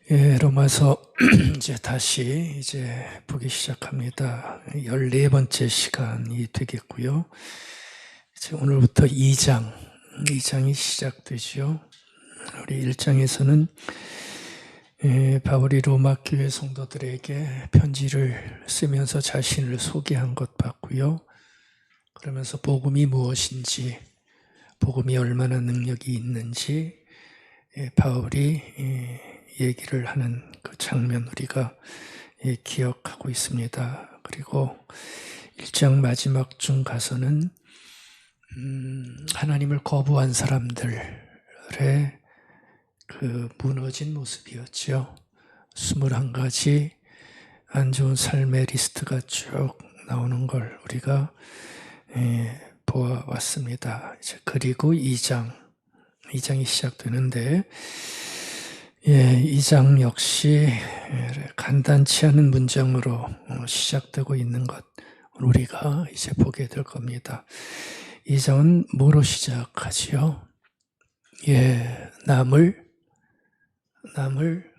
로마서 이제 다시 보기 시작합니다. 14번째 시간이 되겠고요. 이제 오늘부터 2장이 시작되죠. 우리 1장에서는 바울이 로마 교회 성도들에게 편지를 쓰면서 자신을 소개한 것 봤고요. 그러면서 복음이 무엇인지, 복음이 얼마나 능력이 있는지 바울이 얘기를 하는 그 장면 우리가 기억하고 있습니다. 그리고 1장 마지막쯤 가서는 하나님을 거부한 사람들의 그 무너진 모습이었죠. 21가지 안 좋은 삶의 리스트가 쭉 나오는 걸 우리가 보아왔습니다. 그리고 2장이 시작되는데 2장 역시 간단치 않은 문장으로 시작되고 있는 것 우리가 이제 보게 될 겁니다. 2장은 뭐로 시작하지요? 남을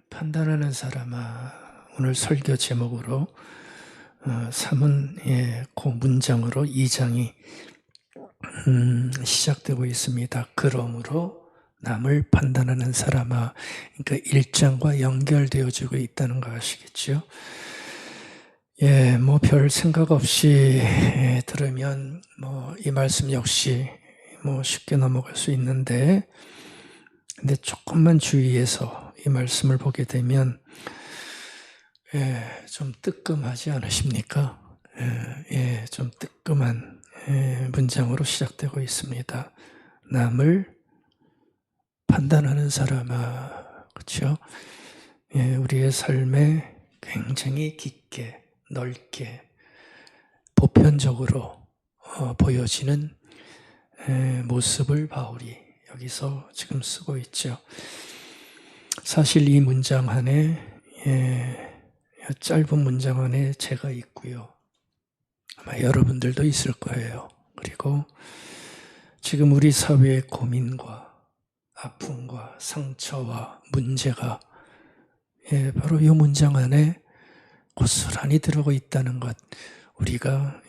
판단하는 사람아, 오늘 설교 제목으로 삼은 그 문장으로 2장이 시작되고 있습니다. 그러므로 남을 판단하는 사람아, 그러니까 1장과 연결되어지고 있다는 거 아시겠죠? 별 생각 없이 들으면 이 말씀 역시 쉽게 넘어갈 수 있는데, 근데 조금만 주의해서 이 말씀을 보게 되면 좀 뜨끔하지 않으십니까? 좀 뜨끔한 문장으로 시작되고 있습니다. 남을 판단하는 사람아, 그렇죠? 우리의 삶에 굉장히 깊게, 넓게, 보편적으로 보여지는 모습을 바울이 여기서 지금 쓰고 있죠. 사실 이 문장 안에, 짧은 문장 안에 제가 있고요. 아마 여러분들도 있을 거예요. 그리고 지금 우리 사회의 고민과 아픔과 상처와 문제가 바로 이 문장 안에 고스란히 들어가 있다는 것 우리가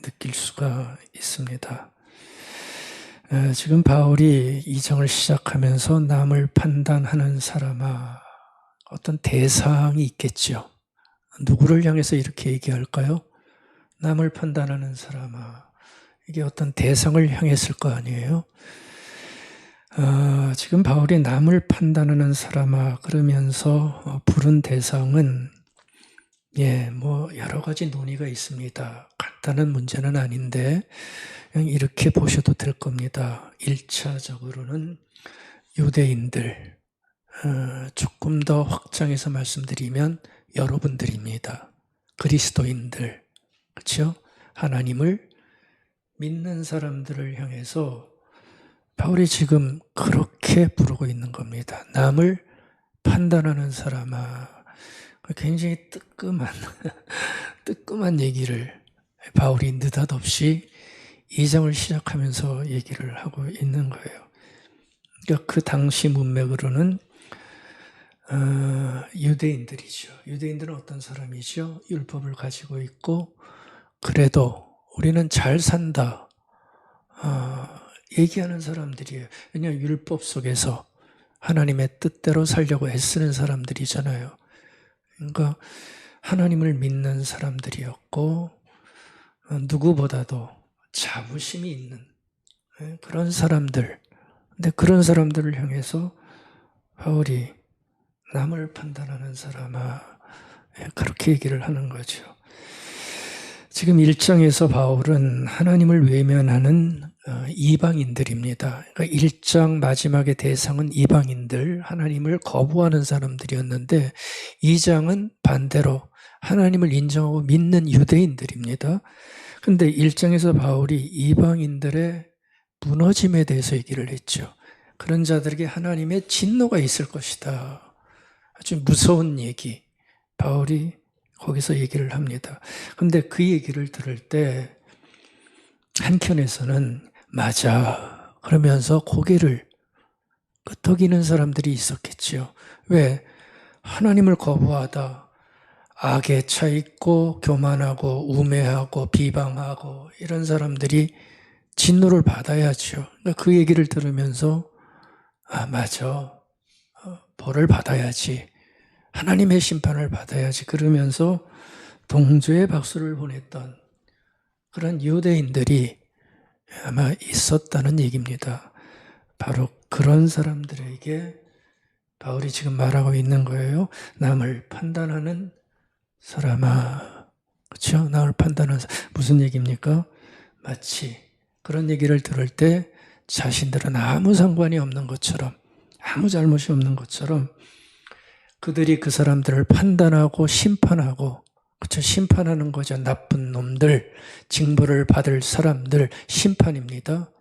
느낄 수가 있습니다. 지금 바울이 2장을 시작하면서 남을 판단하는 사람아, 어떤 대상이 있겠죠. 누구를 향해서 이렇게 얘기할까요? 남을 판단하는 사람아, 이게 어떤 대상을 향했을 거 아니에요? 지금 바울이 남을 판단하는 사람아 그러면서 부른 대상은 여러 가지 논의가 있습니다. 간단한 문제는 아닌데 그냥 이렇게 보셔도 될 겁니다. 1차적으로는 유대인들, 조금 더 확장해서 말씀드리면 여러분들입니다. 그리스도인들, 그렇죠? 하나님을 믿는 사람들을 향해서 바울이 지금 그렇게 부르고 있는 겁니다. 남을 판단하는 사람아, 굉장히 뜨끔한 얘기를 바울이 느닷없이 2장을 시작하면서 얘기를 하고 있는 거예요. 그러니까 그 당시 문맥으로는 유대인들이죠. 유대인들은 어떤 사람이죠? 율법을 가지고 있고 그래도 우리는 잘 산다 얘기하는 사람들이에요. 왜냐하면 율법 속에서 하나님의 뜻대로 살려고 애쓰는 사람들이잖아요. 그러니까 하나님을 믿는 사람들이었고 누구보다도 자부심이 있는 그런 사람들. 근데 그런 사람들을 향해서 바울이 남을 판단하는 사람아 그렇게 얘기를 하는 거죠. 지금 1장에서 바울은 하나님을 외면하는 이방인들입니다. 그러니까 1장 마지막의 대상은 이방인들, 하나님을 거부하는 사람들이었는데 2장은 반대로 하나님을 인정하고 믿는 유대인들입니다. 근데 1장에서 바울이 이방인들의 무너짐에 대해서 얘기를 했죠. 그런 자들에게 하나님의 진노가 있을 것이다. 아주 무서운 얘기. 바울이 거기서 얘기를 합니다. 근데 그 얘기를 들을 때 한켠에서는 맞아 그러면서 고개를 끄덕이는 사람들이 있었겠죠. 왜? 하나님을 거부하다, 악에 차 있고 교만하고 우매하고 비방하고 이런 사람들이 진노를 받아야죠. 그러니까 그 얘기를 들으면서 맞아. 벌을 받아야지. 하나님의 심판을 받아야지. 그러면서 동조의 박수를 보냈던 그런 유대인들이 아마 있었다는 얘기입니다. 바로 그런 사람들에게 바울이 지금 말하고 있는 거예요. 남을 판단하는 사람아. 그렇죠? 남을 판단하는 사람. 무슨 얘기입니까? 마치 그런 얘기를 들을 때 자신들은 아무 상관이 없는 것처럼, 아무 잘못이 없는 것처럼 그들이 그 사람들을 판단하고 심판하고, 그렇죠? 심판하는 거죠. 나쁜 놈들, 징벌을 받을 사람들, 심판입니다.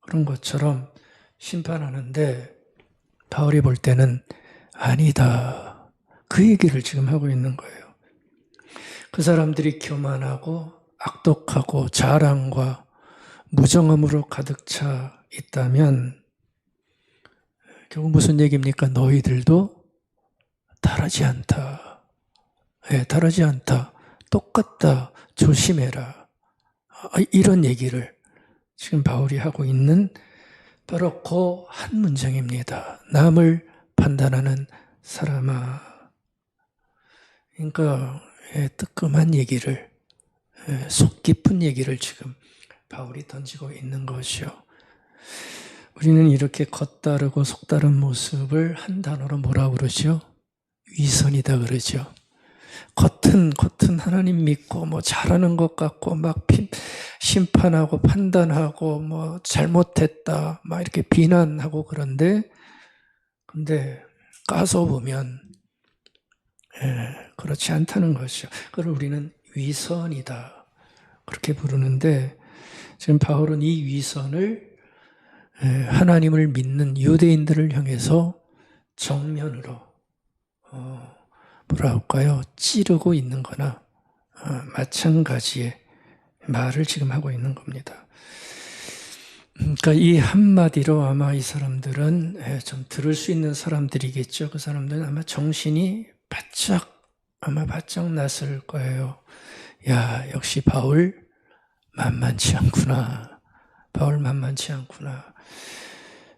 그런 것처럼 심판하는데 바울이 볼 때는 아니다. 그 얘기를 지금 하고 있는 거예요. 그 사람들이 교만하고 악독하고 자랑과 무정함으로 가득 차 있다면 결국 무슨 얘기입니까? 너희들도 다르지 않다. 다르지 않다. 똑같다. 조심해라. 이런 얘기를 지금 바울이 하고 있는 바로 그 한 문장입니다. 남을 판단하는 사람아. 그러니까 뜨끔한 얘기를, 속 깊은 얘기를 지금 바울이 던지고 있는 것이요. 우리는 이렇게 겉다르고 속다른 모습을 한 단어로 뭐라고 그러죠? 위선이다 그러죠. 겉은 하나님 믿고 뭐 잘하는 것 같고 막 심판하고 판단하고 뭐 잘못했다 막 이렇게 비난하고 그런데 근데 까서 보면 그렇지 않다는 것이죠. 그걸 우리는 위선이다 그렇게 부르는데 지금 바울은 이 위선을 하나님을 믿는 유대인들을 향해서 정면으로 뭐라 할까요? 찌르고 있는 거나 마찬가지의 말을 지금 하고 있는 겁니다. 그러니까 이 한마디로 아마 이 사람들은 좀 들을 수 있는 사람들이겠죠. 그 사람들은 아마 정신이 바짝 났을 거예요. 야, 역시 바울 만만치 않구나. 바울 만만치 않구나.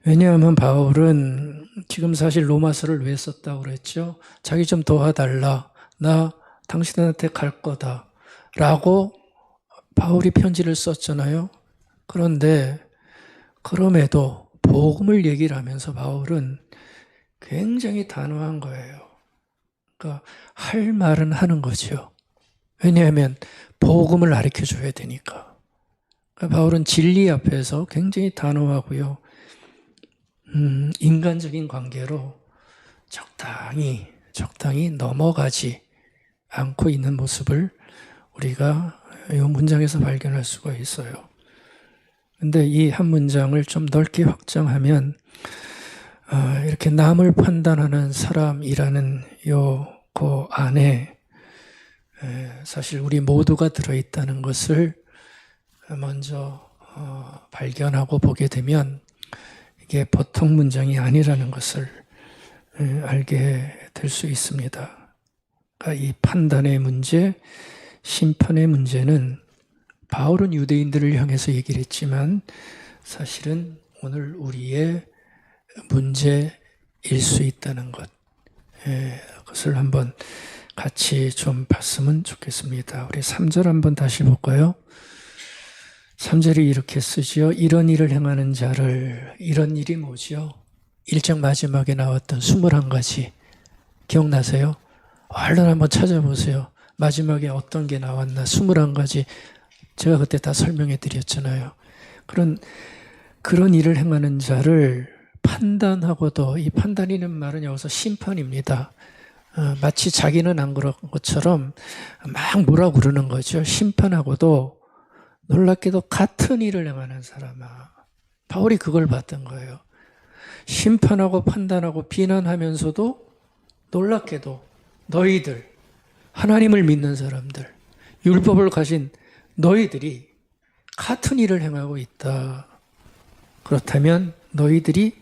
왜냐하면 바울은 지금 사실 로마서를 왜 썼다고 그랬죠? 자기 좀 도와달라. 나 당신한테 갈 거다. 라고 바울이 편지를 썼잖아요. 그런데 그럼에도 복음을 얘기를 하면서 바울은 굉장히 단호한 거예요. 그러니까 할 말은 하는 거죠. 왜냐하면 복음을 가르쳐줘야 되니까. 그러니까 바울은 진리 앞에서 굉장히 단호하고요. 인간적인 관계로 적당히 넘어가지 않고 있는 모습을 우리가 이 문장에서 발견할 수가 있어요. 근데 이 한 문장을 좀 넓게 확장하면 이렇게 남을 판단하는 사람이라는 그 안에 사실 우리 모두가 들어있다는 것을 먼저 발견하고 보게 되면 이게 보통 문장이 아니라는 것을 알게 될 수 있습니다. 그러니까 이 판단의 문제, 심판의 문제는 바울은 유대인들을 향해서 얘기를 했지만 사실은 오늘 우리의 문제일 수 있다는 것, 그것을 한번 같이 좀 봤으면 좋겠습니다. 우리 3절 한번 다시 볼까요? 3절이 이렇게 쓰지요. 이런 일을 행하는 자를, 이런 일이 뭐지요? 1장 마지막에 나왔던 21가지 기억나세요? 얼른 한번 찾아보세요. 마지막에 어떤 게 나왔나 21가지 제가 그때 다 설명해 드렸잖아요. 그런 일을 행하는 자를 판단하고도, 이 판단이라는 말은 여기서 심판입니다. 마치 자기는 안 그런 것처럼 막 뭐라고 그러는 거죠. 심판하고도 놀랍게도 같은 일을 행하는 사람아. 바울이 그걸 봤던 거예요. 심판하고 판단하고 비난하면서도 놀랍게도 너희들, 하나님을 믿는 사람들, 율법을 가진 너희들이 같은 일을 행하고 있다. 그렇다면 너희들이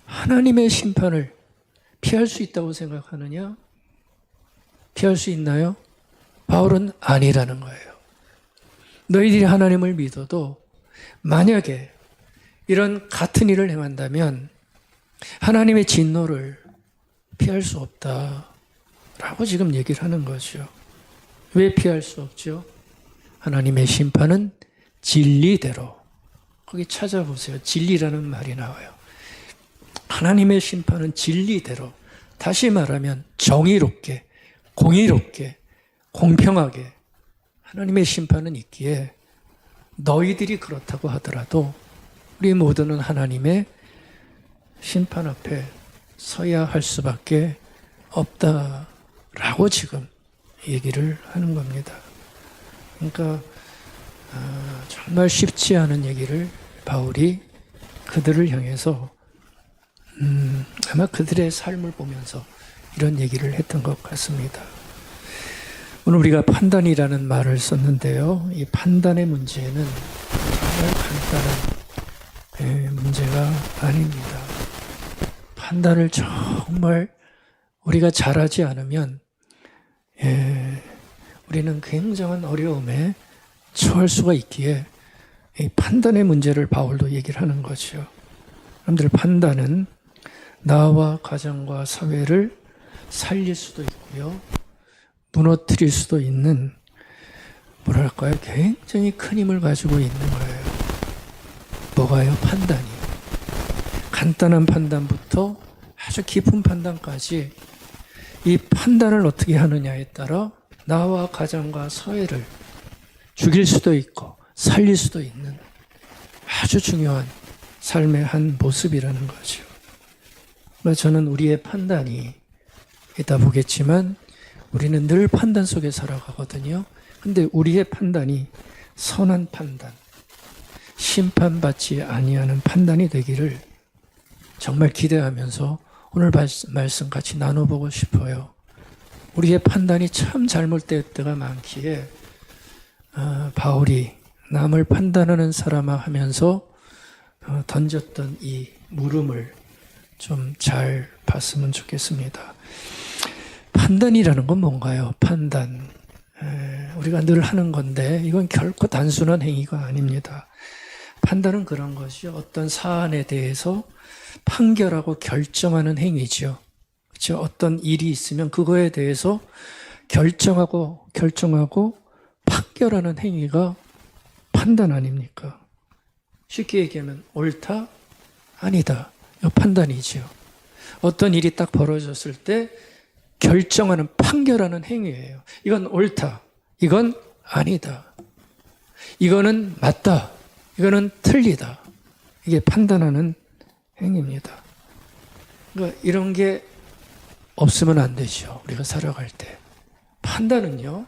하나님의 심판을 피할 수 있다고 생각하느냐? 피할 수 있나요? 바울은 아니라는 거예요. 너희들이 하나님을 믿어도 만약에 이런 같은 일을 행한다면 하나님의 진노를 피할 수 없다라고 지금 얘기를 하는 거죠. 왜 피할 수 없죠? 하나님의 심판은 진리대로. 거기 찾아보세요. 진리라는 말이 나와요. 하나님의 심판은 진리대로. 다시 말하면 정의롭게, 공의롭게, 공평하게 하나님의 심판은 있기에 너희들이 그렇다고 하더라도 우리 모두는 하나님의 심판 앞에 서야 할 수밖에 없다라고 지금 얘기를 하는 겁니다. 그러니까 정말 쉽지 않은 얘기를 바울이 그들을 향해서 아마 그들의 삶을 보면서 이런 얘기를 했던 것 같습니다. 오늘 우리가 판단이라는 말을 썼는데요. 이 판단의 문제는 정말 간단한 문제가 아닙니다. 판단을 정말 우리가 잘하지 않으면 우리는 굉장한 어려움에 처할 수가 있기에 이 판단의 문제를 바울도 얘기를 하는 거죠. 여러분들, 판단은 나와 가정과 사회를 살릴 수도 있고요, 무너뜨릴 수도 있는, 뭐랄까요, 굉장히 큰 힘을 가지고 있는 거예요. 뭐가요? 판단이. 간단한 판단부터 아주 깊은 판단까지 이 판단을 어떻게 하느냐에 따라 나와 가정과 사회를 죽일 수도 있고 살릴 수도 있는 아주 중요한 삶의 한 모습이라는 거죠. 저는 우리의 판단이 이따 보겠지만 우리는 늘 판단 속에 살아가거든요. 근데 우리의 판단이 선한 판단, 심판받지 아니하는 판단이 되기를 정말 기대하면서 오늘 말씀 같이 나눠보고 싶어요. 우리의 판단이 참 잘못될 때가 많기에 바울이 남을 판단하는 사람아 하면서 던졌던 이 물음을 좀 잘 봤으면 좋겠습니다. 판단이라는 건 뭔가요? 판단. 우리가 늘 하는 건데 이건 결코 단순한 행위가 아닙니다. 판단은 그런 것이요, 어떤 사안에 대해서 판결하고 결정하는 행위죠. 그렇죠? 어떤 일이 있으면 그거에 대해서 결정하고 판결하는 행위가 판단 아닙니까? 쉽게 얘기하면 옳다? 아니다. 이거 판단이죠. 어떤 일이 딱 벌어졌을 때 결정하는, 판결하는 행위예요. 이건 옳다. 이건 아니다. 이거는 맞다. 이거는 틀리다. 이게 판단하는 행위입니다. 그러니까 이런 게 없으면 안 되죠. 우리가 살아갈 때. 판단은요,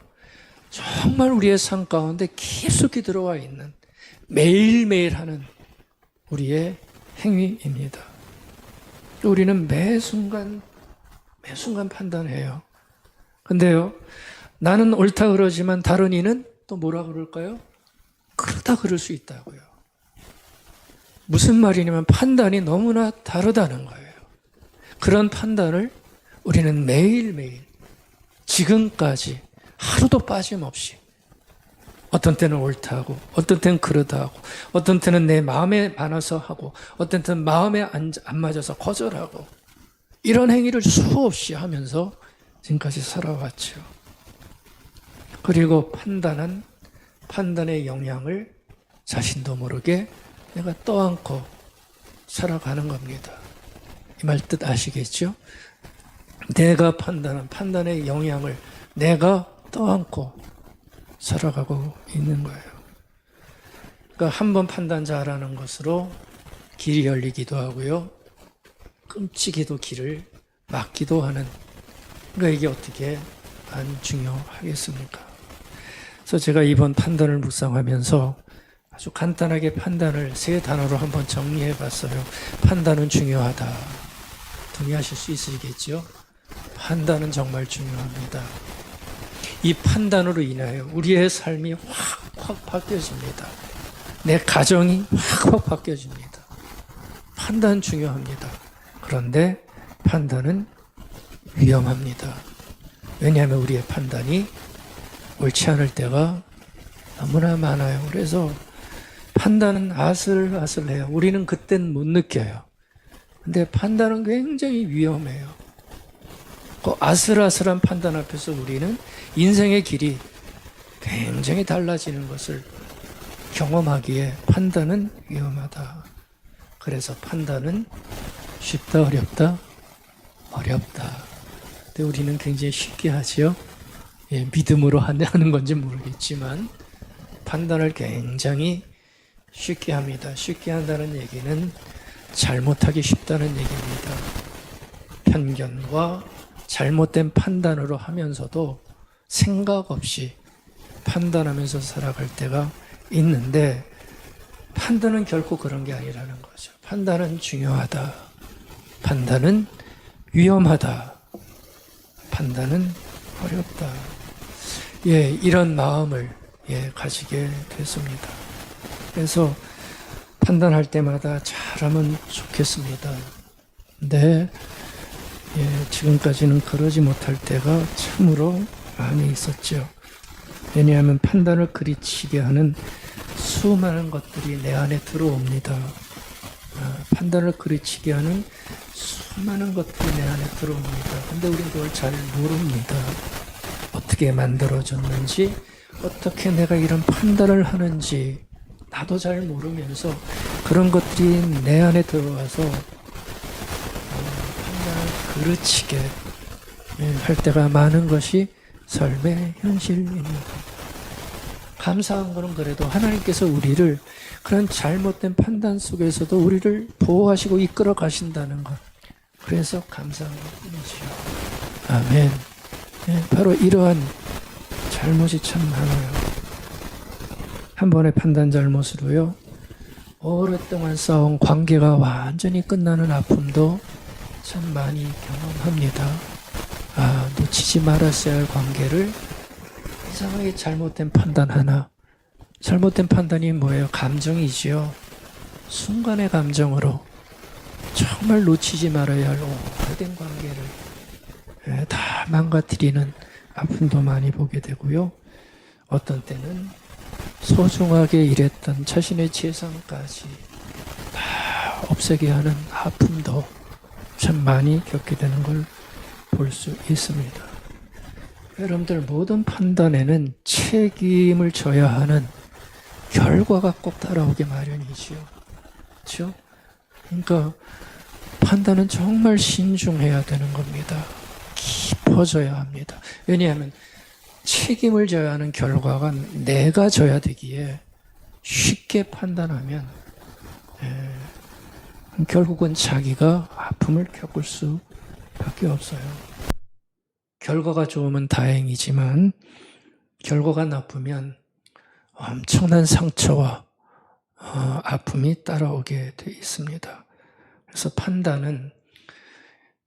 정말 우리의 삶 가운데 깊숙이 들어와 있는, 매일매일 하는 우리의 행위입니다. 우리는 매 순간 판단해요. 근데요, 나는 옳다 그러지만 다른 이는 또 뭐라 그럴까요? 그러다 그럴 수 있다고요. 무슨 말이냐면 판단이 너무나 다르다는 거예요. 그런 판단을 우리는 매일매일, 지금까지 하루도 빠짐없이, 어떤 때는 옳다 하고, 어떤 때는 그러다 하고, 어떤 때는 내 마음에 많아서 하고, 어떤 때는 마음에 안 맞아서 거절하고, 이런 행위를 수없이 하면서 지금까지 살아왔죠. 그리고 판단의 영향을 자신도 모르게 내가 떠안고 살아가는 겁니다. 이 말 뜻 아시겠죠? 내가 판단한 판단의 영향을 내가 떠안고 살아가고 있는 거예요. 그러니까 한번 판단 잘하는 것으로 길이 열리기도 하고요, 끔찍이도 길을 막기도 하는, 그러니까 이게 어떻게 안 중요하겠습니까? 그래서 제가 이번 판단을 묵상하면서 아주 간단하게 판단을 3단어로 한번 정리해 봤어요. 판단은 중요하다. 동의하실 수 있으시겠죠? 판단은 정말 중요합니다. 이 판단으로 인하여 우리의 삶이 확 바뀌어집니다. 내 가정이 확 바뀌어집니다. 판단 중요합니다. 그런데 판단은 위험합니다. 왜냐하면 우리의 판단이 옳지 않을 때가 너무나 많아요. 그래서 판단은 아슬아슬해요. 우리는 그땐 못 느껴요. 근데 판단은 굉장히 위험해요. 그 아슬아슬한 판단 앞에서 우리는 인생의 길이 굉장히 달라지는 것을 경험하기에 판단은 위험하다. 그래서 판단은 쉽다, 어렵다? 어렵다. 근데 우리는 굉장히 쉽게 하죠. 예, 믿음으로 하는 건지 모르겠지만 판단을 굉장히 쉽게 합니다. 쉽게 한다는 얘기는 잘못하기 쉽다는 얘기입니다. 편견과 잘못된 판단으로 하면서도 생각 없이 판단하면서 살아갈 때가 있는데 판단은 결코 그런 게 아니라는 거죠. 판단은 중요하다. 판단은 위험하다. 판단은 어렵다. 예, 이런 마음을 가지게 됐습니다. 그래서 판단할 때마다 잘하면 좋겠습니다. 근데 지금까지는 그러지 못할 때가 참으로 많이 있었죠. 왜냐하면 판단을 그리치게 하는 수많은 것들이 내 안에 들어옵니다. 판단을 그리치게 하는 수많은 것들이 내 안에 들어옵니다. 근데 우리는 그걸 잘 모릅니다. 어떻게 만들어졌는지, 어떻게 내가 이런 판단을 하는지 나도 잘 모르면서 그런 것들이 내 안에 들어와서 판단을 그르치게 할 때가 많은 것이 삶의 현실입니다. 감사한 것은 그래도 하나님께서 우리를 그런 잘못된 판단 속에서도 우리를 보호하시고 이끌어 가신다는 것. 그래서 감사한 것뿐이지요. 아멘. 바로 이러한 잘못이 참 많아요. 한 번의 판단 잘못으로요, 오랫동안 쌓아온 관계가 완전히 끝나는 아픔도 참 많이 경험합니다. 놓치지 말았어야 할 관계를 이상하게 잘못된 판단 하나. 잘못된 판단이 뭐예요? 감정이지요. 순간의 감정으로 정말 놓치지 말아야 할 오래된 관계를 다 망가뜨리는 아픔도 많이 보게 되고요. 어떤 때는 소중하게 일했던 자신의 재산까지 다 없애게 하는 아픔도 참 많이 겪게 되는 걸 볼 수 있습니다. 여러분들 모든 판단에는 책임을 져야 하는 결과가 꼭 따라오게 마련이지요. 그렇죠? 그러니까 판단은 정말 신중해야 되는 겁니다. 깊어져야 합니다. 왜냐하면 책임을 져야 하는 결과가 내가 져야 되기에 쉽게 판단하면 결국은 자기가 아픔을 겪을 수밖에 없어요. 결과가 좋으면 다행이지만 결과가 나쁘면 엄청난 상처와 아픔이 따라오게 돼 있습니다. 그래서 판단은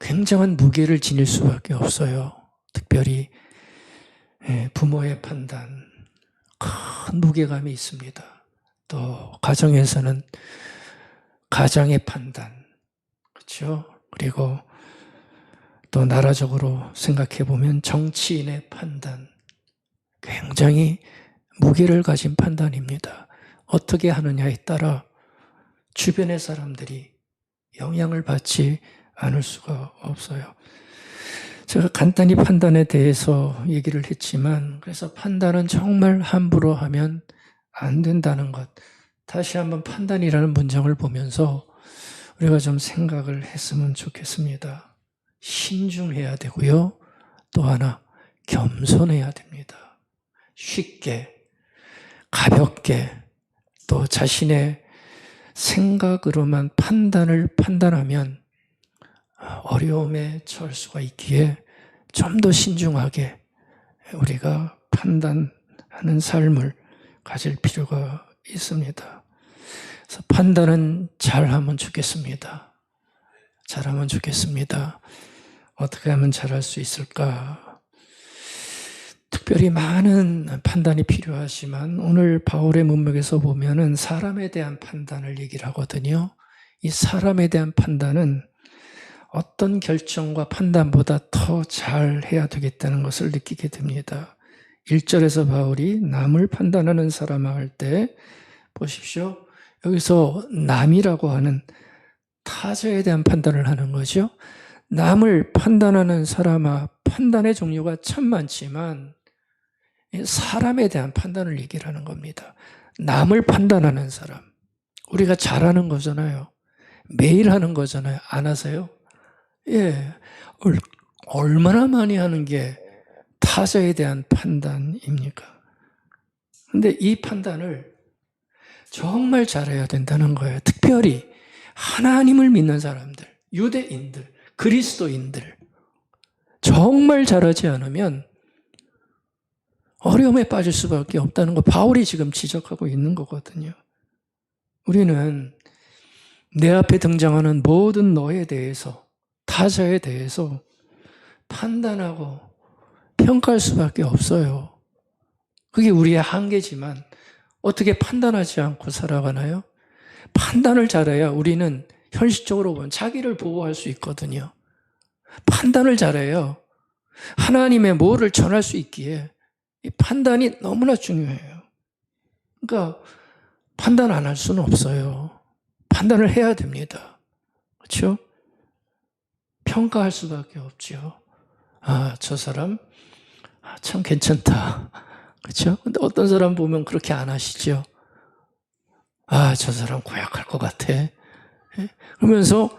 굉장한 무게를 지닐 수밖에 없어요. 특별히 부모의 판단, 큰 무게감이 있습니다. 또 가정에서는 가장의 판단, 그렇죠? 그리고 또 나라적으로 생각해 보면 정치인의 판단, 굉장히 무게를 가진 판단입니다. 어떻게 하느냐에 따라 주변의 사람들이 영향을 받지 않을 수가 없어요. 제가 간단히 판단에 대해서 얘기를 했지만, 그래서 판단은 정말 함부로 하면 안 된다는 것. 다시 한번 판단이라는 문장을 보면서 우리가 좀 생각을 했으면 좋겠습니다. 신중해야 되고요. 또 하나, 겸손해야 됩니다. 쉽게, 가볍게, 또 자신의 생각으로만 판단하면 어려움에 처할 수가 있기에 좀 더 신중하게 우리가 판단하는 삶을 가질 필요가 있습니다. 그래서 판단은 잘하면 좋겠습니다. 잘하면 좋겠습니다. 어떻게 하면 잘할 수 있을까? 특별히 많은 판단이 필요하지만 오늘 바울의 문맥에서 보면은 사람에 대한 판단을 얘기를 하거든요. 이 사람에 대한 판단은 어떤 결정과 판단보다 더 잘해야 되겠다는 것을 느끼게 됩니다. 1절에서 바울이 남을 판단하는 사람아 할 때 보십시오. 여기서 남이라고 하는 타자에 대한 판단을 하는 거죠. 남을 판단하는 사람아, 판단의 종류가 참 많지만 사람에 대한 판단을 얘기를 하는 겁니다. 남을 판단하는 사람. 우리가 잘하는 거잖아요. 매일 하는 거잖아요. 안 하세요? 예. 얼마나 많이 하는 게 타자에 대한 판단입니까? 근데 이 판단을 정말 잘해야 된다는 거예요. 특별히 하나님을 믿는 사람들, 유대인들, 그리스도인들 정말 잘하지 않으면 어려움에 빠질 수밖에 없다는 거 바울이 지금 지적하고 있는 거거든요. 우리는 내 앞에 등장하는 모든 너에 대해서, 타자에 대해서 판단하고 평가할 수밖에 없어요. 그게 우리의 한계지만 어떻게 판단하지 않고 살아가나요? 판단을 잘해야 우리는 현실적으로 보면 자기를 보호할 수 있거든요. 판단을 잘해야 하나님의 뭐를 전할 수 있기에 이 판단이 너무나 중요해요. 그러니까 판단 안 할 수는 없어요. 판단을 해야 됩니다. 그렇죠? 평가할 수밖에 없죠. 아, 저 사람 참 괜찮다. 그렇죠? 근데 어떤 사람 보면 그렇게 안 하시죠. 아, 저 사람 고약할 것 같아. 예? 그러면서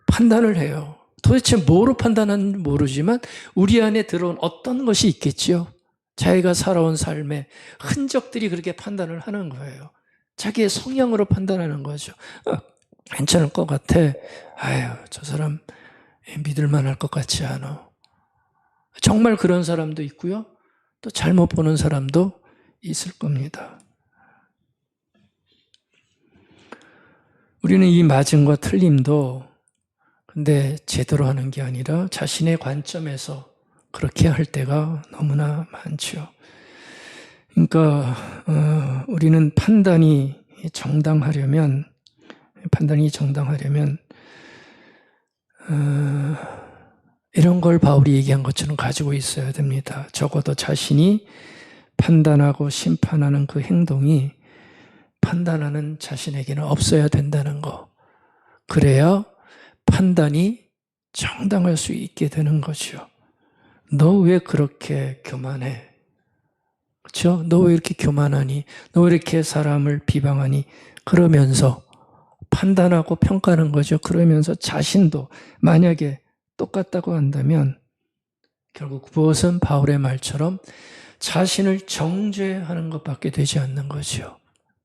판단을 해요. 도대체 뭐로 판단하는지 모르지만 우리 안에 들어온 어떤 것이 있겠지요. 자기가 살아온 삶의 흔적들이 그렇게 판단을 하는 거예요. 자기의 성향으로 판단하는 거죠. 괜찮을 것 같아. 아유, 저 사람 믿을 만할 것 같지 않아. 정말 그런 사람도 있고요. 또 잘못 보는 사람도 있을 겁니다. 우리는 이 맞음과 틀림도 근데 제대로 하는 게 아니라 자신의 관점에서 그렇게 할 때가 너무나 많죠. 그러니까 우리는 판단이 정당하려면 이런 걸 바울이 얘기한 것처럼 가지고 있어야 됩니다. 적어도 자신이 판단하고 심판하는 그 행동이 판단하는 자신에게는 없어야 된다는 거. 그래야 판단이 정당할 수 있게 되는 거죠. 너 왜 그렇게 교만해? 그렇죠? 너 왜 이렇게 교만하니? 너 왜 이렇게 사람을 비방하니? 그러면서 판단하고 평가하는 거죠. 그러면서 자신도 만약에 똑같다고 한다면 결국 그것은 바울의 말처럼 자신을 정죄하는 것밖에 되지 않는 거죠.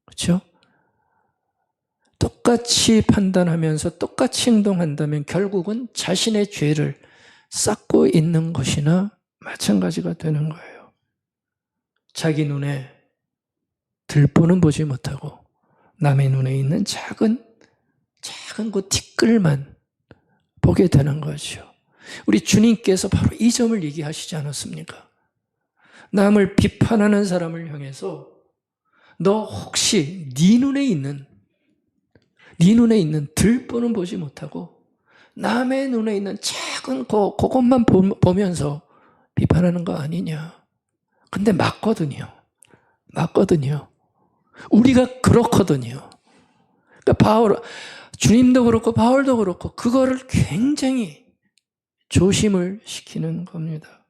그렇죠? 똑같이 판단하면서 똑같이 행동한다면 결국은 자신의 죄를 쌓고 있는 것이나 마찬가지가 되는 거예요. 자기 눈에 들보는 보지 못하고 남의 눈에 있는 작은 그 티끌만 보게 되는 거죠. 우리 주님께서 바로 이 점을 얘기하시지 않았습니까? 남을 비판하는 사람을 향해서 너 혹시 네 눈에 있는 들보는 보지 못하고 남의 눈에 있는 작은 그것만 보면서 비판하는 거 아니냐. 근데 맞거든요. 우리가 그렇거든요. 그러니까 주님도 그렇고 바울도 그렇고 그거를 굉장히 조심을 시키는 겁니다.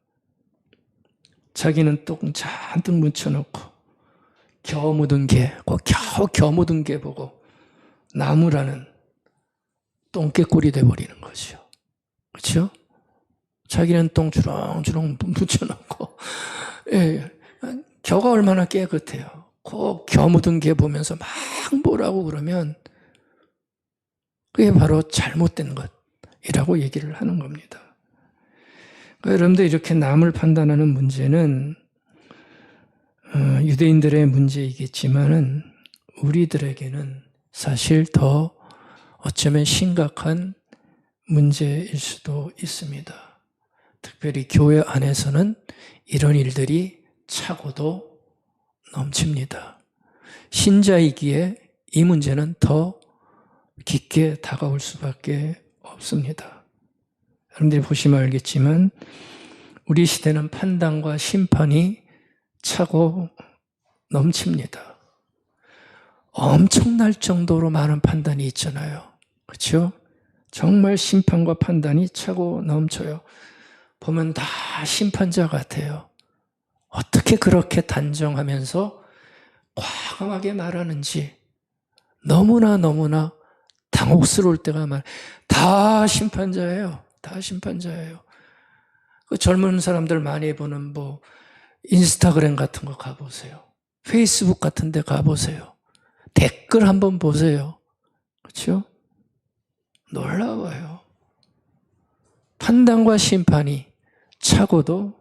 자기는 똥 잔뜩 묻혀놓고 겨우 묻은 게, 겨우 묻은 게 보고 나무라는 똥개꿀이 돼버리는 거죠. 그렇죠? 자기는 똥 주렁주렁 묻혀놓고 겨가 얼마나 깨끗해요. 겨우 묻은 게 보면서 막 뭐라고 그러면 그게 바로 잘못된 것이라고 얘기를 하는 겁니다. 그러니까 여러분들 이렇게 남을 판단하는 문제는 유대인들의 문제이겠지만은 우리들에게는 사실 더 어쩌면 심각한 문제일 수도 있습니다. 특별히 교회 안에서는 이런 일들이 차고도 넘칩니다. 신자이기에 이 문제는 더 깊게 다가올 수밖에 없습니다. 여러분들이 보시면 알겠지만 우리 시대는 판단과 심판이 차고 넘칩니다. 엄청날 정도로 많은 판단이 있잖아요. 그렇죠? 정말 심판과 판단이 차고 넘쳐요. 보면 다 심판자 같아요. 어떻게 그렇게 단정하면서 과감하게 말하는지 너무나 당혹스러울 때가 많아요. 다 심판자예요. 다 심판자예요. 그 젊은 사람들 많이 보는 인스타그램 같은 거 가보세요. 페이스북 같은 데 가보세요. 댓글 한번 보세요. 그렇죠? 놀라워요. 판단과 심판이 차고도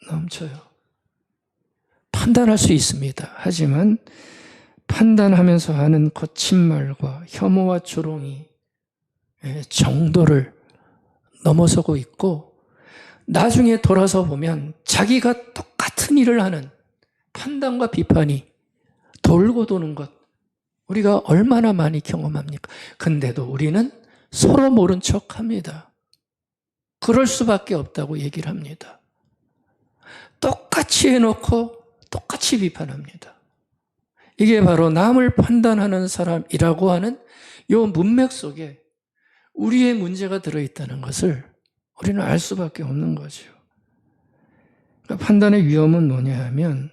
넘쳐요. 판단할 수 있습니다. 하지만 판단하면서 하는 거친 말과 혐오와 조롱이 정도를 넘어서고 있고, 나중에 돌아서 보면 자기가 똑같은 일을 하는 판단과 비판이 돌고 도는 것, 우리가 얼마나 많이 경험합니까? 근데도 우리는 서로 모른 척 합니다. 그럴 수밖에 없다고 얘기를 합니다. 똑같이 해놓고 똑같이 비판합니다. 이게 바로 남을 판단하는 사람이라고 하는 이 문맥 속에 우리의 문제가 들어있다는 것을 우리는 알 수밖에 없는 거죠. 그러니까 판단의 위험은 뭐냐 하면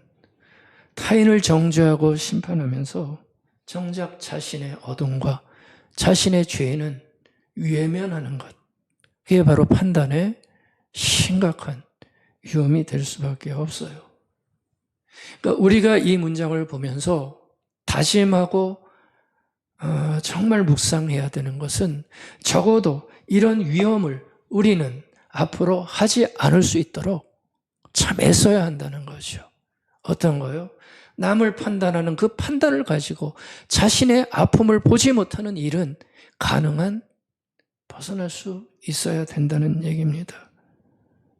타인을 정죄하고 심판하면서 정작 자신의 어둠과 자신의 죄는 외면하는 것. 그게 바로 판단의 심각한 위험이 될 수밖에 없어요. 그러니까 우리가 이 문장을 보면서 다짐하고 정말 묵상해야 되는 것은 적어도 이런 위험을 우리는 앞으로 하지 않을 수 있도록 참 애써야 한다는 거죠. 어떤 거요? 남을 판단하는 그 판단을 가지고 자신의 아픔을 보지 못하는 일은 가능한 벗어날 수 있어야 된다는 얘기입니다.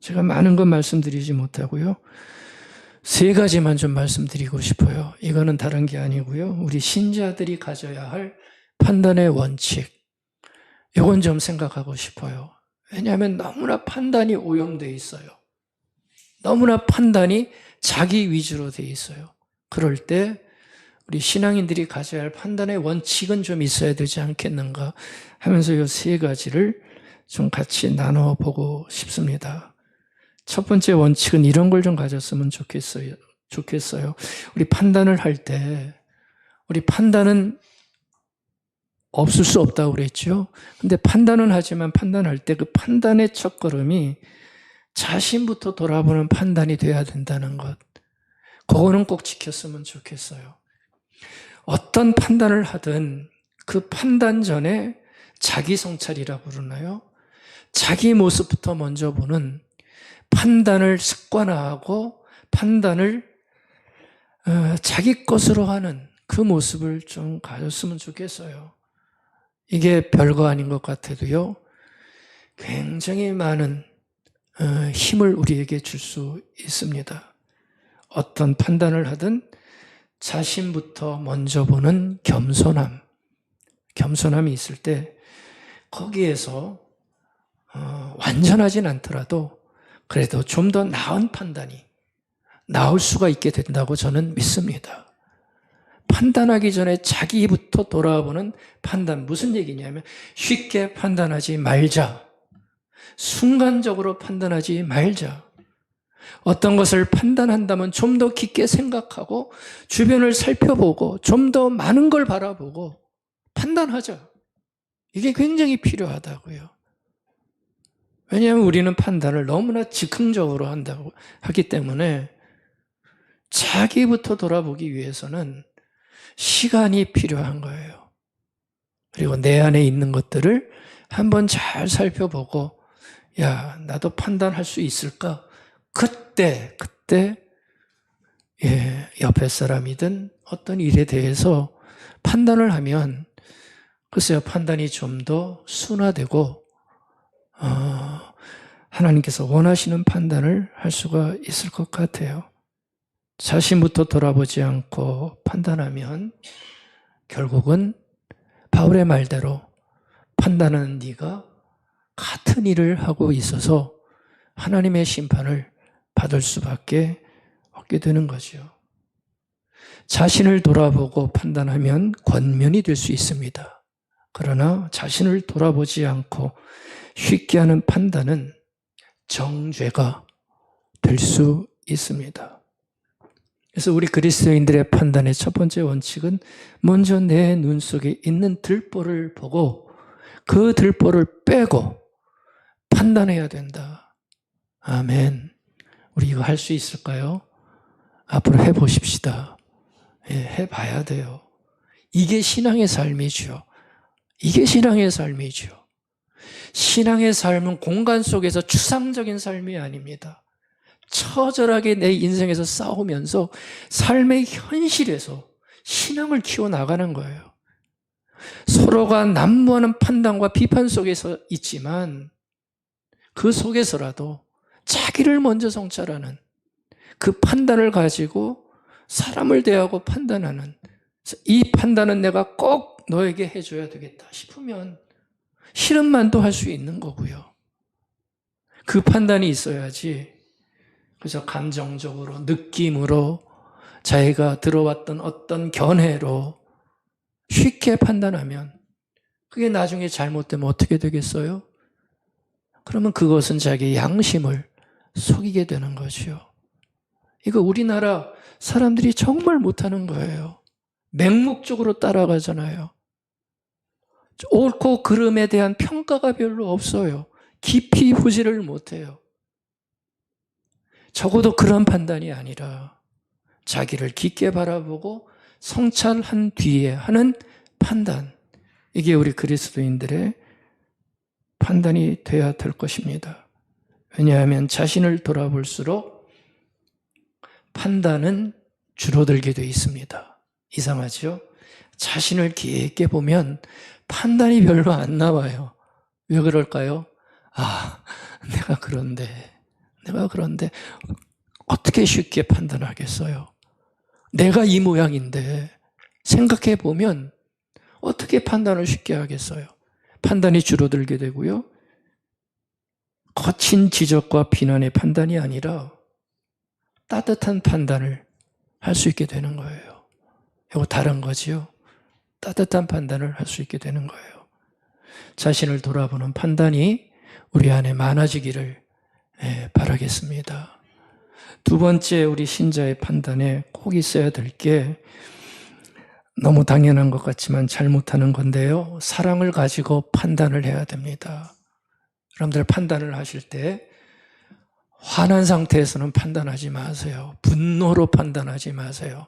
제가 많은 건 말씀드리지 못하고요. 3가지만 좀 말씀드리고 싶어요. 이거는 다른 게 아니고요. 우리 신자들이 가져야 할 판단의 원칙. 이건 좀 생각하고 싶어요. 왜냐하면 너무나 판단이 오염되어 있어요. 너무나 판단이 자기 위주로 되어 있어요. 그럴 때 우리 신앙인들이 가져야 할 판단의 원칙은 좀 있어야 되지 않겠는가 하면서 이 3가지를 좀 같이 나눠보고 싶습니다. 첫 번째 원칙은 이런 걸 좀 가졌으면 좋겠어요. 우리 판단을 할 때, 우리 판단은 없을 수 없다고 그랬죠. 근데 판단은 하지만 판단할 때 그 판단의 첫걸음이 자신부터 돌아보는 판단이 돼야 된다는 것. 그거는 꼭 지켰으면 좋겠어요. 어떤 판단을 하든 그 판단 전에 자기 성찰이라고 그러나요? 자기 모습부터 먼저 보는 판단을 습관화하고 판단을 자기 것으로 하는 그 모습을 좀 가졌으면 좋겠어요. 이게 별거 아닌 것 같아도요, 굉장히 많은 힘을 우리에게 줄 수 있습니다. 어떤 판단을 하든 자신부터 먼저 보는 겸손함이 있을 때 거기에서 완전하진 않더라도 그래도 좀 더 나은 판단이 나올 수가 있게 된다고 저는 믿습니다. 판단하기 전에 자기부터 돌아보는 판단, 무슨 얘기냐면 쉽게 판단하지 말자. 순간적으로 판단하지 말자. 어떤 것을 판단한다면 좀 더 깊게 생각하고 주변을 살펴보고 좀 더 많은 걸 바라보고 판단하자. 이게 굉장히 필요하다고요. 왜냐하면 우리는 판단을 너무나 즉흥적으로 하기 때문에 자기부터 돌아보기 위해서는 시간이 필요한 거예요. 그리고 내 안에 있는 것들을 한번 잘 살펴보고, 야, 나도 판단할 수 있을까? 그때 옆에 사람이든 어떤 일에 대해서 판단을 하면 글쎄요, 판단이 좀 더 순화되고 하나님께서 원하시는 판단을 할 수가 있을 것 같아요. 자신부터 돌아보지 않고 판단하면 결국은 바울의 말대로 판단하는 네가 같은 일을 하고 있어서 하나님의 심판을 받을 수밖에 없게 되는 거죠. 자신을 돌아보고 판단하면 권면이 될 수 있습니다. 그러나 자신을 돌아보지 않고 쉽게 하는 판단은 정죄가 될 수 있습니다. 그래서 우리 그리스도인들의 판단의 첫 번째 원칙은 먼저 내 눈 속에 있는 들보를 보고 그 들보를 빼고 판단해야 된다. 아멘. 우리 이거 할 수 있을까요? 앞으로 해보십시다. 예, 해봐야 돼요. 이게 신앙의 삶이죠. 이게 신앙의 삶이죠. 신앙의 삶은 공간 속에서 추상적인 삶이 아닙니다. 처절하게 내 인생에서 싸우면서 삶의 현실에서 신앙을 키워나가는 거예요. 서로가 난무하는 판단과 비판 속에서 있지만 그 속에서라도 자기를 먼저 성찰하는 그 판단을 가지고 사람을 대하고 판단하는, 이 판단은 내가 꼭 너에게 해줘야 되겠다 싶으면 실험만도 할 수 있는 거고요. 그 판단이 있어야지 그래서 감정적으로, 느낌으로, 자기가 들어왔던 어떤 견해로 쉽게 판단하면 그게 나중에 잘못되면 어떻게 되겠어요? 그러면 그것은 자기의 양심을 속이게 되는 거죠. 이거 우리나라 사람들이 정말 못하는 거예요. 맹목적으로 따라가잖아요. 옳고 그름에 대한 평가가 별로 없어요. 깊이 보지를 못해요. 적어도 그런 판단이 아니라 자기를 깊게 바라보고 성찰한 뒤에 하는 판단, 이게 우리 그리스도인들의 판단이 되어야 될 것입니다. 왜냐하면 자신을 돌아볼수록 판단은 줄어들게 되어 있습니다. 이상하죠? 자신을 깊게 보면 판단이 별로 안 나와요. 왜 그럴까요? 내가 그런데 어떻게 쉽게 판단하겠어요? 내가 이 모양인데 생각해 보면 어떻게 판단을 쉽게 하겠어요? 판단이 줄어들게 되고요. 거친 지적과 비난의 판단이 아니라 따뜻한 판단을 할 수 있게 되는 거예요. 이거 다른 거지요. 따뜻한 판단을 할 수 있게 되는 거예요. 자신을 돌아보는 판단이 우리 안에 많아지기를 바라겠습니다. 두 번째, 우리 신자의 판단에 꼭 있어야 될 게 너무 당연한 것 같지만 잘못하는 건데요. 사랑을 가지고 판단을 해야 됩니다. 여러분들 판단을 하실 때 화난 상태에서는 판단하지 마세요. 분노로 판단하지 마세요.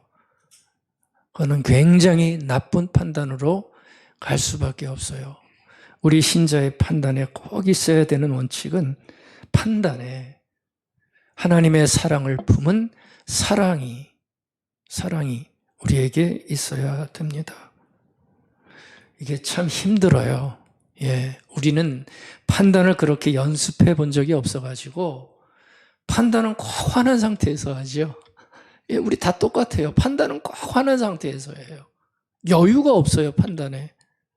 그거는 굉장히 나쁜 판단으로 갈 수밖에 없어요. 우리 신자의 판단에 꼭 있어야 되는 원칙은 판단에 하나님의 사랑을 품은 사랑이 우리에게 있어야 됩니다. 이게 참 힘들어요. 우리는 판단을 그렇게 연습해 본 적이 없어가지고 판단은 꼭 화난 상태에서 하죠. 우리 다 똑같아요. 판단은 꼭 화난 상태에서 해요. 여유가 없어요, 판단에.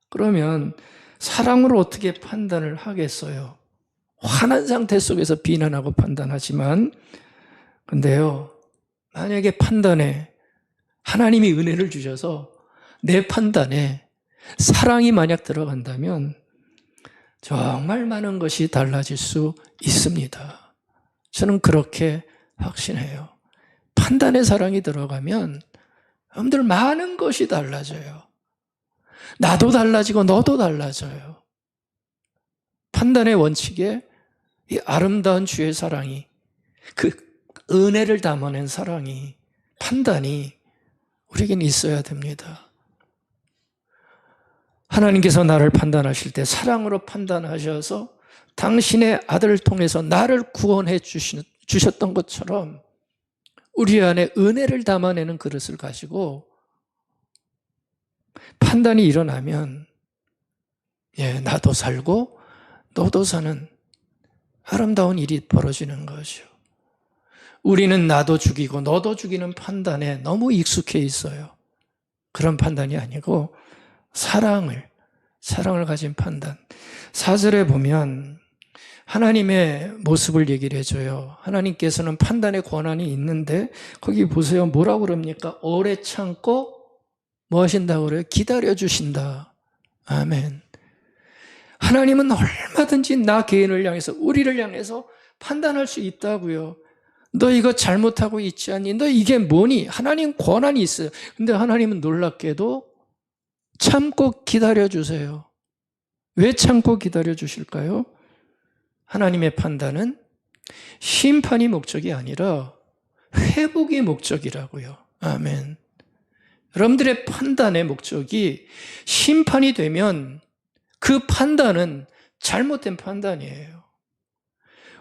그러면 사랑으로 어떻게 판단을 하겠어요? 화난 상태 속에서 비난하고 판단하지만, 근데요, 만약에 판단에 하나님이 은혜를 주셔서 내 판단에 사랑이 만약 들어간다면 정말 많은 것이 달라질 수 있습니다. 저는 그렇게 확신해요. 판단에 사랑이 들어가면 여러분들 많은 것이 달라져요. 나도 달라지고 너도 달라져요. 판단의 원칙에 이 아름다운 주의 사랑이, 그 은혜를 담아낸 사랑이, 판단이 우리에겐 있어야 됩니다. 하나님께서 나를 판단하실 때 사랑으로 판단하셔서 당신의 아들을 통해서 나를 구원해 주셨던 것처럼 우리 안에 은혜를 담아내는 그릇을 가지고 판단이 일어나면 나도 살고 너도 사는 아름다운 일이 벌어지는 거죠. 우리는 나도 죽이고 너도 죽이는 판단에 너무 익숙해 있어요. 그런 판단이 아니고 사랑을 가진 판단. 4절에 보면 하나님의 모습을 얘기를 해줘요. 하나님께서는 판단의 권한이 있는데 거기 보세요. 뭐라고 그럽니까? 오래 참고 뭐 하신다고 그래요? 기다려주신다. 아멘. 하나님은 얼마든지 나 개인을 향해서, 우리를 향해서 판단할 수 있다고요. 너 이거 잘못하고 있지 않니? 너 이게 뭐니? 하나님 권한이 있어요. 근데 하나님은 놀랍게도 참고 기다려주세요. 왜 참고 기다려주실까요? 하나님의 판단은 심판이 목적이 아니라 회복이 목적이라고요. 아멘. 여러분들의 판단의 목적이 심판이 되면 그 판단은 잘못된 판단이에요.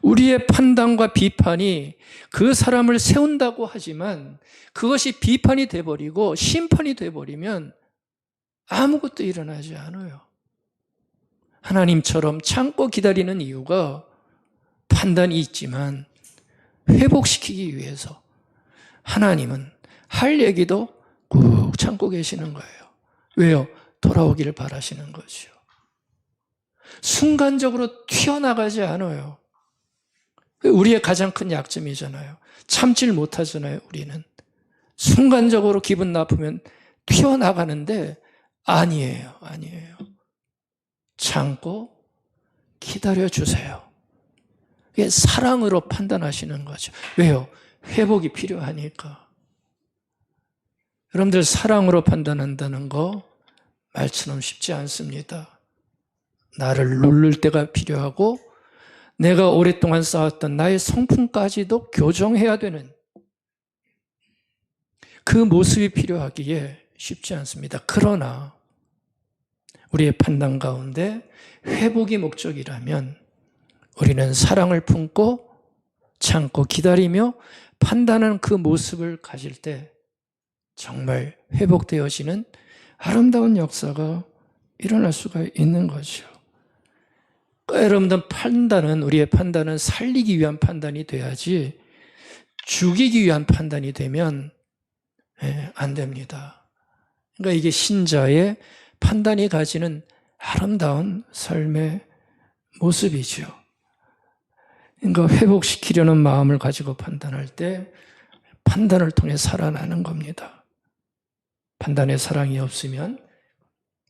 우리의 판단과 비판이 그 사람을 세운다고 하지만 그것이 비판이 돼버리고 심판이 돼버리면 아무것도 일어나지 않아요. 하나님처럼 참고 기다리는 이유가 판단이 있지만 회복시키기 위해서 하나님은 할 얘기도 꾹 참고 계시는 거예요. 왜요? 돌아오기를 바라시는 거죠. 순간적으로 튀어나가지 않아요. 우리의 가장 큰 약점이잖아요. 참질 못하잖아요, 우리는. 순간적으로 기분 나쁘면 튀어나가는데 아니에요. 참고 기다려주세요. 이게 사랑으로 판단하시는 거죠. 왜요? 회복이 필요하니까. 여러분들 사랑으로 판단한다는 거 말처럼 쉽지 않습니다. 나를 누를 때가 필요하고 내가 오랫동안 쌓았던 나의 성품까지도 교정해야 되는 그 모습이 필요하기에 쉽지 않습니다. 그러나 우리의 판단 가운데 회복이 목적이라면 우리는 사랑을 품고 참고 기다리며 판단하는 그 모습을 가질 때 정말 회복되어지는 아름다운 역사가 일어날 수가 있는 거죠. 여러분들 판단은, 우리의 판단은 살리기 위한 판단이 돼야지 죽이기 위한 판단이 되면 안 됩니다. 그러니까 이게 신자의 판단이 가지는 아름다운 삶의 모습이죠. 그러니까 회복시키려는 마음을 가지고 판단할 때 판단을 통해 살아나는 겁니다. 판단의 사랑이 없으면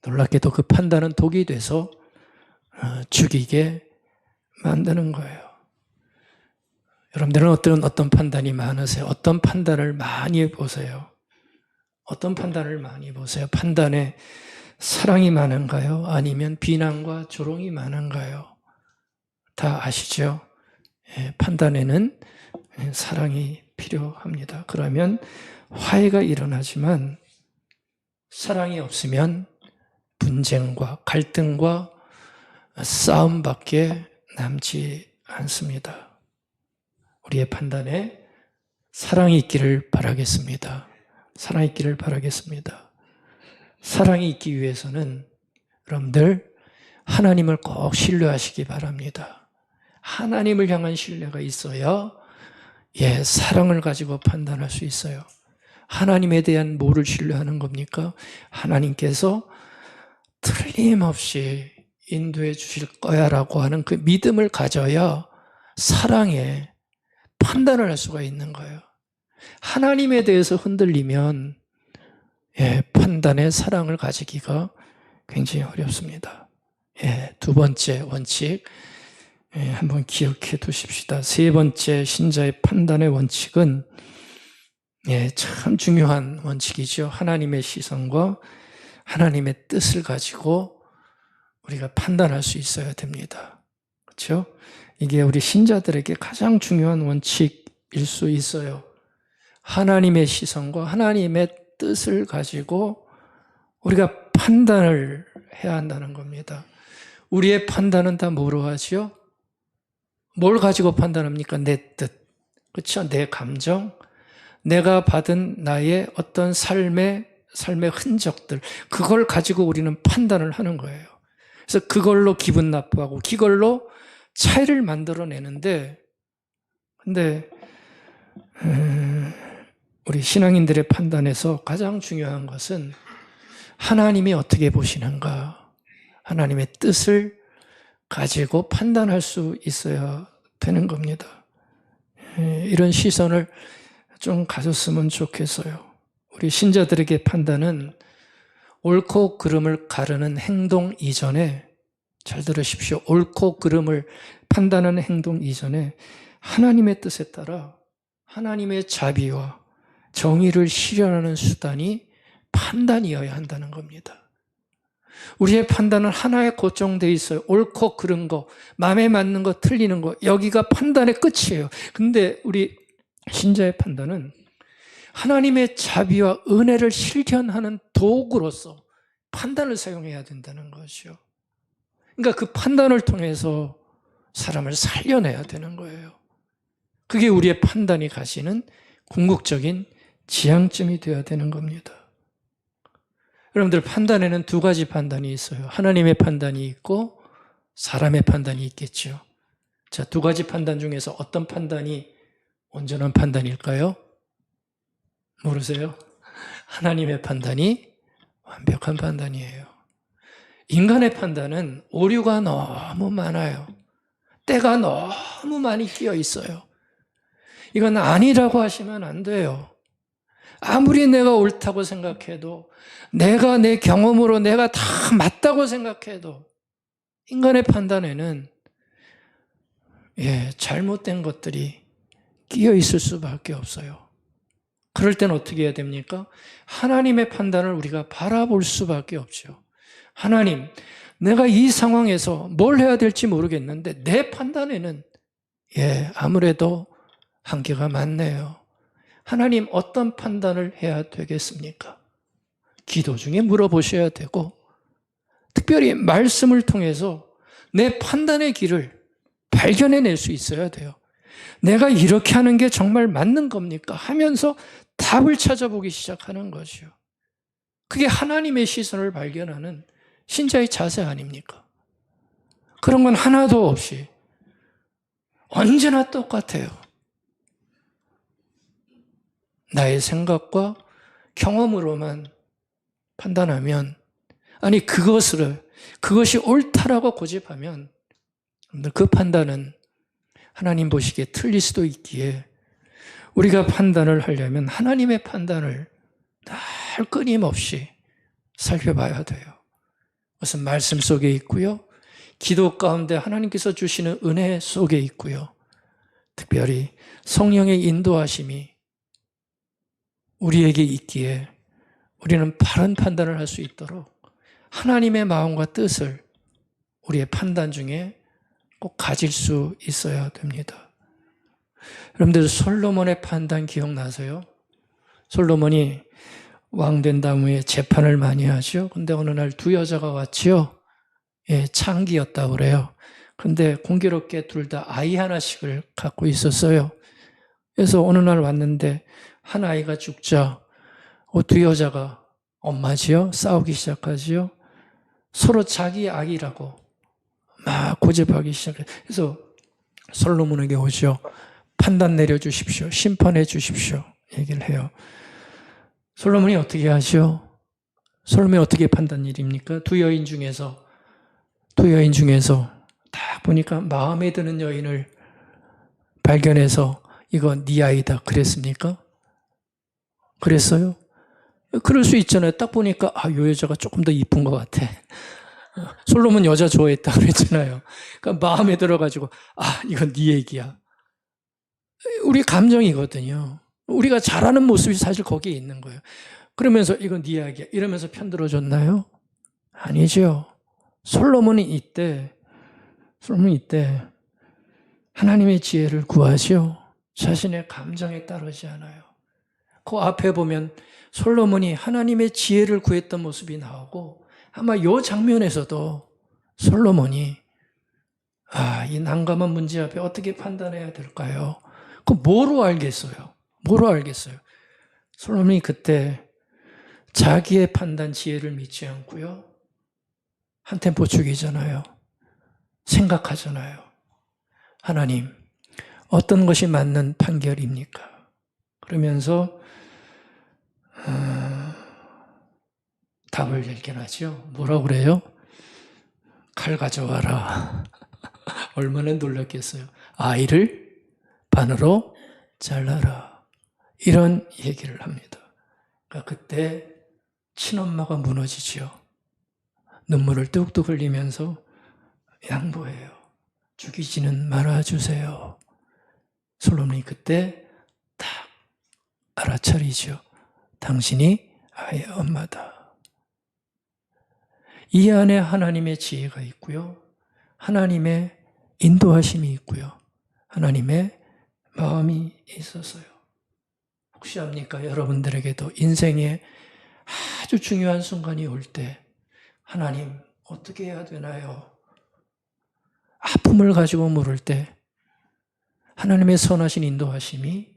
놀랍게도 그 판단은 독이 돼서 죽이게 만드는 거예요. 여러분들은 어떤 판단이 많으세요? 어떤 판단을 많이 보세요? 어떤 판단을 많이 보세요? 판단에 사랑이 많은가요? 아니면 비난과 조롱이 많은가요? 다 아시죠? 판단에는 사랑이 필요합니다. 그러면 화해가 일어나지만 사랑이 없으면 분쟁과 갈등과 싸움밖에 남지 않습니다. 우리의 판단에 사랑이 있기를 바라겠습니다. 사랑이 있기를 바라겠습니다. 사랑이 있기 위해서는 여러분들 하나님을 꼭 신뢰하시기 바랍니다. 하나님을 향한 신뢰가 있어야 사랑을 가지고 판단할 수 있어요. 하나님에 대한 뭐를 신뢰하는 겁니까? 하나님께서 틀림없이 인도해 주실 거야 라고 하는 그 믿음을 가져야 사랑에 판단을 할 수가 있는 거예요. 하나님에 대해서 흔들리면 판단의 사랑을 가지기가 굉장히 어렵습니다. 두 번째 원칙 한번 기억해 두십시다. 세 번째 신자의 판단의 원칙은 참 중요한 원칙이죠. 하나님의 시선과 하나님의 뜻을 가지고 우리가 판단할 수 있어야 됩니다. 그렇죠? 이게 우리 신자들에게 가장 중요한 원칙일 수 있어요. 하나님의 시선과 하나님의 뜻을 가지고 우리가 판단을 해야 한다는 겁니다. 우리의 판단은 다 뭐로 하죠? 뭘 가지고 판단합니까? 내 뜻, 그렇죠? 내 감정, 내가 받은 나의 어떤 삶의 흔적들, 그걸 가지고 우리는 판단을 하는 거예요. 그래서 그걸로 기분 나빠하고 그걸로 차이를 만들어내는데, 근데 우리 신앙인들의 판단에서 가장 중요한 것은 하나님이 어떻게 보시는가, 하나님의 뜻을 가지고 판단할 수 있어야 되는 겁니다. 이런 시선을 좀 가졌으면 좋겠어요. 우리 신자들에게 판단은 옳고 그름을 가르는 행동 이전에, 잘 들으십시오. 옳고 그름을 판단하는 행동 이전에 하나님의 뜻에 따라 하나님의 자비와 정의를 실현하는 수단이 판단이어야 한다는 겁니다. 우리의 판단은 하나에 고정되어 있어요. 옳고 그른 거, 마음에 맞는 거, 틀리는 거, 여기가 판단의 끝이에요. 근데 우리 신자의 판단은 하나님의 자비와 은혜를 실현하는 도구로서 판단을 사용해야 된다는 것이요. 그러니까 그 판단을 통해서 사람을 살려내야 되는 거예요. 그게 우리의 판단이 가지는 궁극적인 지향점이 되어야 되는 겁니다. 여러분들, 판단에는 두 가지 판단이 있어요. 하나님의 판단이 있고 사람의 판단이 있겠죠. 자, 두 가지 판단 중에서 어떤 판단이 온전한 판단일까요? 모르세요? 하나님의 판단이 완벽한 판단이에요. 인간의 판단은 오류가 너무 많아요. 때가 너무 많이 끼어 있어요. 이건 아니라고 하시면 안 돼요. 아무리 내가 옳다고 생각해도, 내가 내 경험으로 내가 다 맞다고 생각해도 인간의 판단에는 잘못된 것들이 끼어 있을 수밖에 없어요. 그럴 때는 어떻게 해야 됩니까? 하나님의 판단을 우리가 바라볼 수밖에 없죠. 하나님, 내가 이 상황에서 뭘 해야 될지 모르겠는데 내 판단에는 아무래도 한계가 많네요. 하나님, 어떤 판단을 해야 되겠습니까? 기도 중에 물어보셔야 되고, 특별히 말씀을 통해서 내 판단의 길을 발견해낼 수 있어야 돼요. 내가 이렇게 하는 게 정말 맞는 겁니까? 하면서 답을 찾아보기 시작하는 것이요. 그게 하나님의 시선을 발견하는 신자의 자세 아닙니까? 그런 건 하나도 없이 언제나 똑같아요. 나의 생각과 경험으로만 판단하면, 아니 그것이 옳다라고 고집하면 그 판단은 하나님 보시기에 틀릴 수도 있기에 우리가 판단을 하려면 하나님의 판단을 늘 끊임없이 살펴봐야 돼요. 그것은 말씀 속에 있고요. 기도 가운데 하나님께서 주시는 은혜 속에 있고요. 특별히 성령의 인도하심이 우리에게 있기에 우리는 바른 판단을 할 수 있도록 하나님의 마음과 뜻을 우리의 판단 중에 꼭 가질 수 있어야 됩니다. 여러분들, 솔로몬의 판단 기억나세요? 솔로몬이 왕 된 다음에 재판을 많이 하죠. 근데 어느 날 두 여자가 왔지요. 창기였다고 그래요. 근데 공교롭게 둘 다 아이 하나씩을 갖고 있었어요. 그래서 어느 날 왔는데 한 아이가 죽자 두 여자가, 엄마지요, 싸우기 시작하지요. 서로 자기 아기라고 막 고집하기 시작해요. 그래서 솔로몬에게 오죠. 판단 내려주십시오. 심판해 주십시오. 얘기를 해요. 솔로몬이 어떻게 하죠? 솔로몬이 어떻게 판단 일입니까? 두 여인 중에서 딱 보니까 마음에 드는 여인을 발견해서 이거 네 아이다 그랬습니까? 그랬어요? 그럴 수 있잖아요. 딱 보니까 이 여자가 조금 더 이쁜 것 같아. 솔로몬 여자 좋아했다 그랬잖아요. 그러니까 마음에 들어가지고 이건 네 얘기야. 우리 감정이거든요. 우리가 잘하는 모습이 사실 거기에 있는 거예요. 그러면서 이건 네 이야기야 이러면서 편들어줬나요? 아니죠. 솔로몬이 이때 하나님의 지혜를 구하죠. 자신의 감정에 따르지 않아요. 그 앞에 보면 솔로몬이 하나님의 지혜를 구했던 모습이 나오고, 아마 이 장면에서도 솔로몬이 이 난감한 문제 앞에 어떻게 판단해야 될까요? 뭐로 알겠어요? 솔로몬이 그때 자기의 판단 지혜를 믿지 않고요. 한 템포 죽이잖아요. 생각하잖아요. 하나님, 어떤 것이 맞는 판결입니까? 그러면서 답을 발견하죠. 뭐라고 그래요? 칼 가져와라. 얼마나 놀랐겠어요. 아이를 반으로 잘라라. 이런 얘기를 합니다. 그러니까 그때 친엄마가 무너지지요. 눈물을 뚝뚝 흘리면서 양보해요. 죽이지는 말아주세요. 솔로몬이 그때 딱 알아차리죠. 당신이 아이의 엄마다. 이 안에 하나님의 지혜가 있고요. 하나님의 인도하심이 있고요. 하나님의 마음이 있어서요. 혹시 압니까? 여러분들에게도 인생에 아주 중요한 순간이 올 때 하나님 어떻게 해야 되나요? 아픔을 가지고 물을 때 하나님의 선하신 인도하심이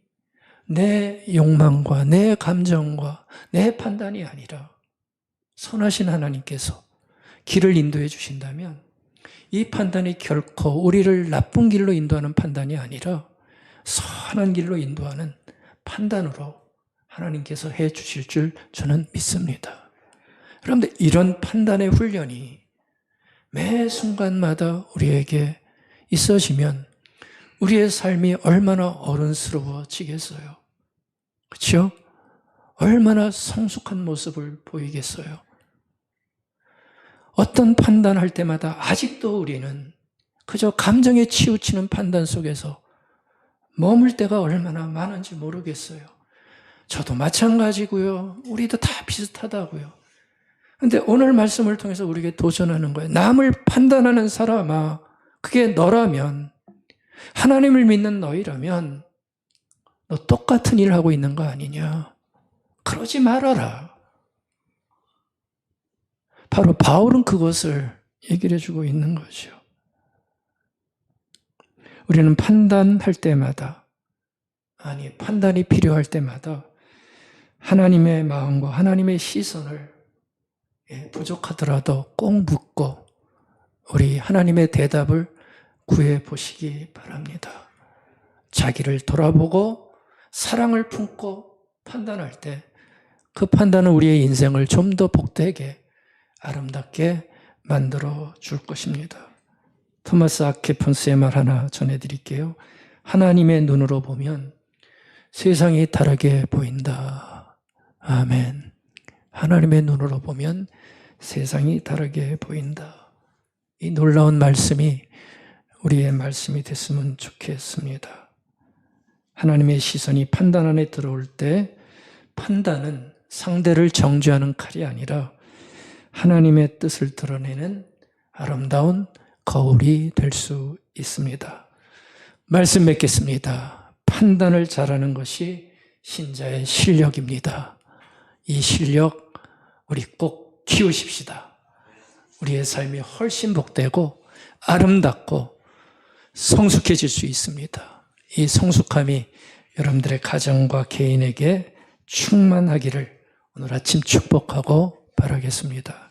내 욕망과 내 감정과 내 판단이 아니라 선하신 하나님께서 길을 인도해 주신다면 이 판단이 결코 우리를 나쁜 길로 인도하는 판단이 아니라 선한 길로 인도하는 판단으로 하나님께서 해 주실 줄 저는 믿습니다. 그런데 이런 판단의 훈련이 매 순간마다 우리에게 있어지면 우리의 삶이 얼마나 어른스러워지겠어요. 그렇죠? 얼마나 성숙한 모습을 보이겠어요. 어떤 판단할 때마다 아직도 우리는 그저 감정에 치우치는 판단 속에서 머물 때가 얼마나 많은지 모르겠어요. 저도 마찬가지고요. 우리도 다 비슷하다고요. 근데 오늘 말씀을 통해서 우리에게 도전하는 거예요. 남을 판단하는 사람아, 그게 너라면, 하나님을 믿는 너희라면 너 똑같은 일을 하고 있는 거 아니냐. 그러지 말아라. 바로 바울은 그것을 얘기를 해주고 있는 거죠. 우리는 판단할 때마다, 판단이 필요할 때마다 하나님의 마음과 하나님의 시선을 부족하더라도 꼭 묻고 우리 하나님의 대답을 구해 보시기 바랍니다. 자기를 돌아보고 사랑을 품고 판단할 때 그 판단은 우리의 인생을 좀 더 복되게 아름답게 만들어 줄 것입니다. 토마스 아퀴폰스의 말 하나 전해드릴게요. 하나님의 눈으로 보면 세상이 다르게 보인다. 아멘. 하나님의 눈으로 보면 세상이 다르게 보인다. 이 놀라운 말씀이 우리의 말씀이 됐으면 좋겠습니다. 하나님의 시선이 판단 안에 들어올 때 판단은 상대를 정죄하는 칼이 아니라 하나님의 뜻을 드러내는 아름다운 거울이 될 수 있습니다. 말씀 맺겠습니다. 판단을 잘하는 것이 신자의 실력입니다. 이 실력 우리 꼭 키우십시다. 우리의 삶이 훨씬 복되고 아름답고 성숙해질 수 있습니다. 이 성숙함이 여러분들의 가정과 개인에게 충만하기를 오늘 아침 축복하고 바라겠습니다.